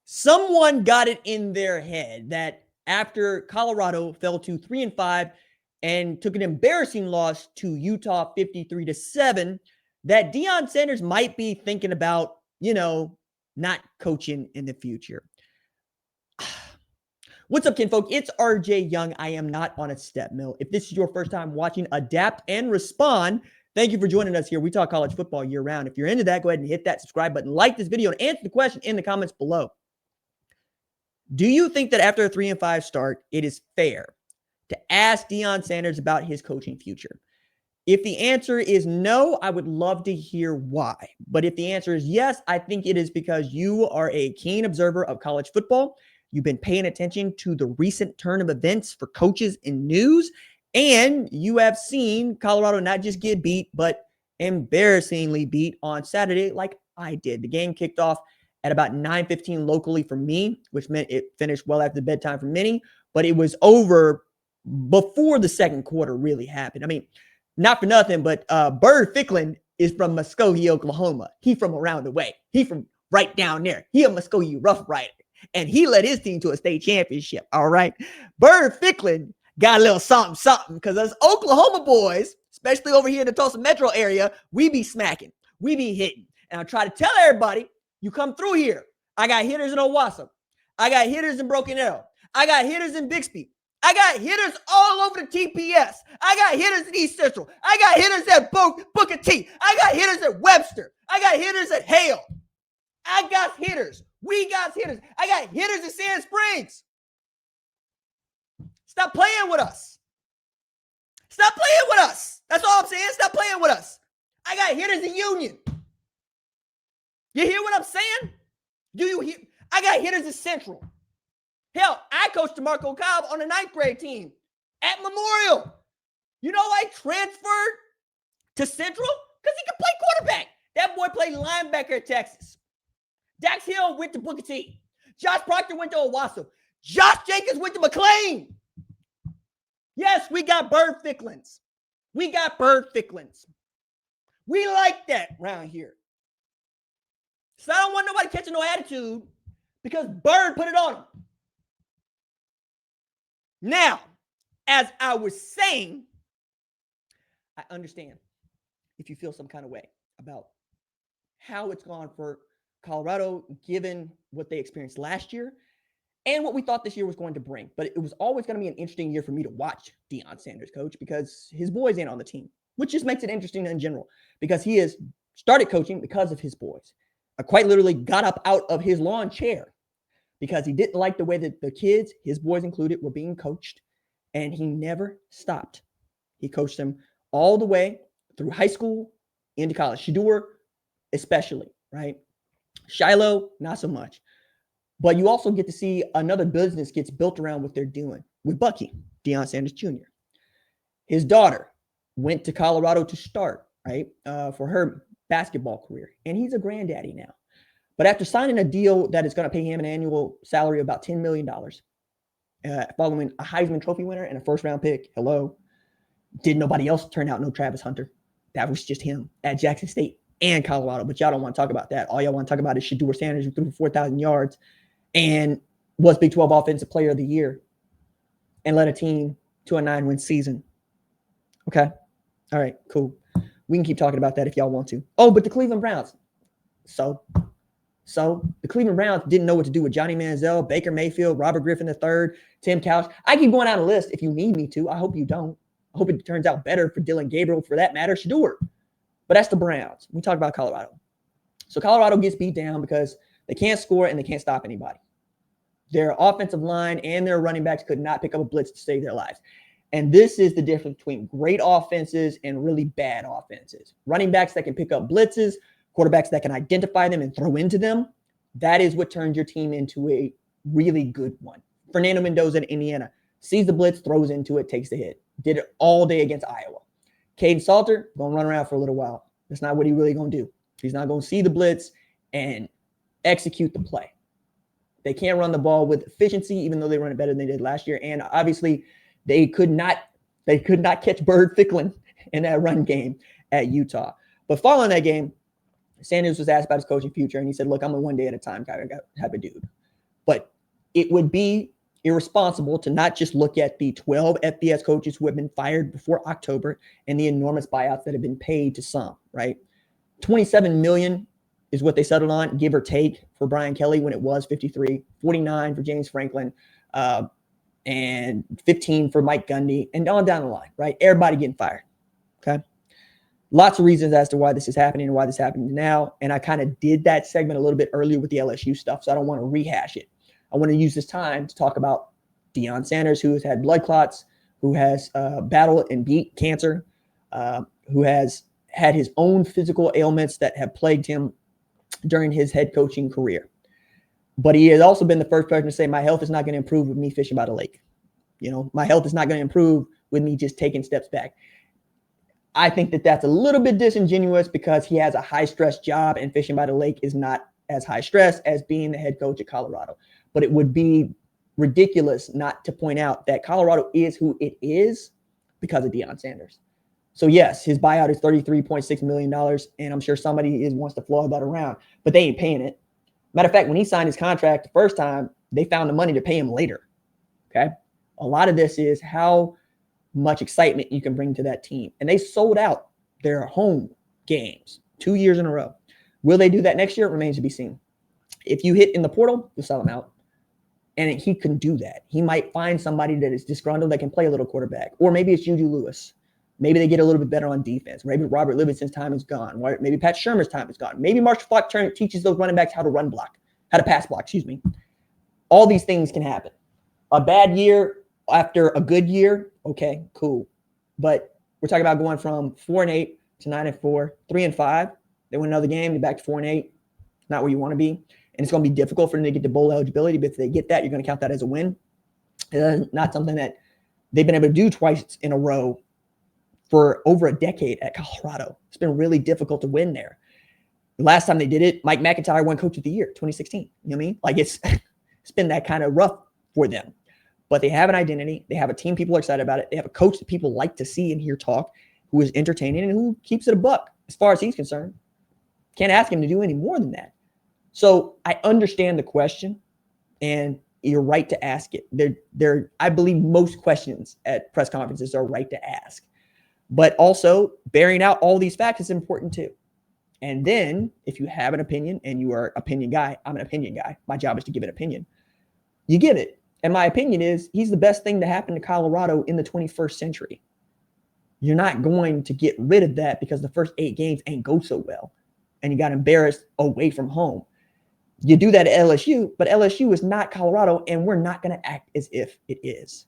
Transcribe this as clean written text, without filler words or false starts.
Someone got it in their head that after Colorado fell to 3-5 and took an embarrassing loss to Utah 53-7, that Deion Sanders might be thinking about, not coaching in the future. What's up, kinfolk? It's RJ Young. I am not on a step mill. If this is your first time watching Adapt and Respond, thank you for joining us here. We talk college football year round. If you're into that, go ahead and hit that subscribe button, like this video, and answer the question in the comments below. Do you think that after a 3-5 start, it is fair to ask Deion Sanders about his coaching future? If the answer is no, I would love to hear why. But if the answer is yes, I think it is because you are a keen observer of college football. You've been paying attention to the recent turn of events for coaches in news, and you have seen Colorado not just get beat, but embarrassingly beat on Saturday like I did. The game kicked off at about 9:15 locally for me, which meant it finished well after bedtime for many, but it was over before the second quarter really happened. I mean, not for nothing, but Bird Ficklin is from Muskogee, Oklahoma. He from around the way. He from right down there. He a Muskogee Rough Rider. And he led his team to a state championship, all right? Bird Ficklin got a little something, because us Oklahoma boys, especially over here in the Tulsa metro area, we be smacking. We be hitting. And I try to tell everybody, you come through here. I got hitters in Owasso. I got hitters in Broken Arrow. I got hitters in Bixby. I got hitters all over the TPS. I got hitters in East Central. I got hitters at Booker T. I got hitters at Webster. I got hitters at Hale. I got hitters. We got hitters. I got hitters in Sand Springs. Stop playing with us. Stop playing with us. That's all I'm saying. Stop playing with us. I got hitters in Union. You hear what I'm saying? Do you hear? I got hitters in Central. Hell, I coached DeMarco Cobb on the 9th grade team at Memorial. You know I transferred to Central? Because he could play quarterback. That boy played linebacker at Texas. Dax Hill went to Booker T. Josh Proctor went to Owasso. Josh Jenkins went to McLean. Yes, we got Bird Ficklins. We got Bird Ficklins. We like that around here. So I don't want nobody catching no attitude because Bird put it on him. Now, as I was saying, I understand if you feel some kind of way about how it's gone for Colorado, given what they experienced last year and what we thought this year was going to bring. But it was always going to be an interesting year for me to watch Deion Sanders coach because his boys ain't on the team, which just makes it interesting in general because he has started coaching because of his boys. I quite literally got up out of his lawn chair because he didn't like the way that the kids, his boys included, were being coached, and he never stopped. He coached them all the way through high school into college. Shedeur especially, right? Shiloh, not so much. But you also get to see another business gets built around what they're doing with Bucky, Deion Sanders Jr. His daughter went to Colorado to start, right, for her basketball career, and he's a granddaddy now. But after signing a deal that is going to pay him an annual salary of about $10 million, following a Heisman Trophy winner and a first-round pick, did nobody else turn out no Travis Hunter? That was just him at Jackson State and Colorado, but y'all don't want to talk about that. All y'all want to talk about is Shedeur Sanders, who threw for 4,000 yards and was Big 12 Offensive Player of the Year and led a team to a 9-win season. Okay? All right, cool. We can keep talking about that if y'all want to. Oh, but the Cleveland Browns. So the Cleveland Browns didn't know what to do with Johnny Manziel, Baker Mayfield, Robert Griffin III, Tim Couch. I keep going down a list if you need me to. I hope you don't. I hope it turns out better for Dylan Gabriel, for that matter, Shedeur. But that's the Browns. We talk about Colorado. So Colorado gets beat down because they can't score and they can't stop anybody. Their offensive line and their running backs could not pick up a blitz to save their lives. And this is the difference between great offenses and really bad offenses. Running backs that can pick up blitzes, quarterbacks that can identify them and throw into them. That is what turns your team into a really good one. Fernando Mendoza in Indiana sees the blitz, throws into it, takes the hit. Did it all day against Iowa. Caden Salter, going to run around for a little while. That's not what he's really going to do. He's not going to see the blitz and execute the play. They can't run the ball with efficiency, even though they run it better than they did last year. And obviously, they could not catch Bird Ficklin in that run game at Utah. But following that game, Sanders was asked about his coaching future, and he said, look, I'm a one day at a time type of dude. But it would be irresponsible to not just look at the 12 FBS coaches who have been fired before October and the enormous buyouts that have been paid to some, right? 27 million is what they settled on, give or take, for Brian Kelly when it was 53, 49 for James Franklin, and 15 for Mike Gundy, and on down the line, right? Everybody getting fired, okay? Lots of reasons as to why this is happening and why this is happening now. And I kind of did that segment a little bit earlier with the LSU stuff, so I don't want to rehash it. I want to use this time to talk about Deion Sanders, who has had blood clots, who has battled and beat cancer, who has had his own physical ailments that have plagued him during his head coaching career. But he has also been the first person to say, my health is not going to improve with me fishing by the lake. You know, my health is not going to improve with me just taking steps back. I think that that's a little bit disingenuous because he has a high-stress job and fishing by the lake is not as high stress as being the head coach at Colorado. But it would be ridiculous not to point out that Colorado is who it is because of Deion Sanders. So, yes, his buyout is $33.6 million, and I'm sure somebody wants to floor that around, but they ain't paying it. Matter of fact, when he signed his contract the first time, they found the money to pay him later, okay? A lot of this is how much excitement you can bring to that team. And they sold out their home games 2 years in a row. Will they do that next year? It remains to be seen. If you hit in the portal, you'll sell them out. And he can do that. He might find somebody that is disgruntled that can play a little quarterback. Or maybe it's Juju Lewis. Maybe they get a little bit better on defense. Maybe Robert Livingston's time is gone. Maybe Pat Shermer's time is gone. Maybe Marshall Faulk teaches those running backs how to pass block, All these things can happen. A bad year after a good year, okay, cool. But we're talking about going from 4-8 to 9-4, 3-5. They win another game, they're back to 4-8. Not where you want to be. And it's going to be difficult for them to get the bowl eligibility, but if they get that, you're going to count that as a win. It's not something that they've been able to do twice in a row for over a decade at Colorado. It's been really difficult to win there. The last time they did it, Mike McIntyre won Coach of the Year, 2016. You know what I mean? Like it's been that kind of rough for them. But they have an identity. They have a team people are excited about it. They have a coach that people like to see and hear talk, who is entertaining and who keeps it a buck as far as he's concerned. Can't ask him to do any more than that. So I understand the question, and you're right to ask it. I believe most questions at press conferences are right to ask. But also, bearing out all these facts is important too. And then, if you have an opinion and you are an opinion guy, I'm an opinion guy. My job is to give an opinion. You give it. And my opinion is he's the best thing to happen to Colorado in the 21st century. You're not going to get rid of that because the first 8 games ain't go so well. And you got embarrassed away from home. You do that at LSU, but LSU is not Colorado, and we're not going to act as if it is.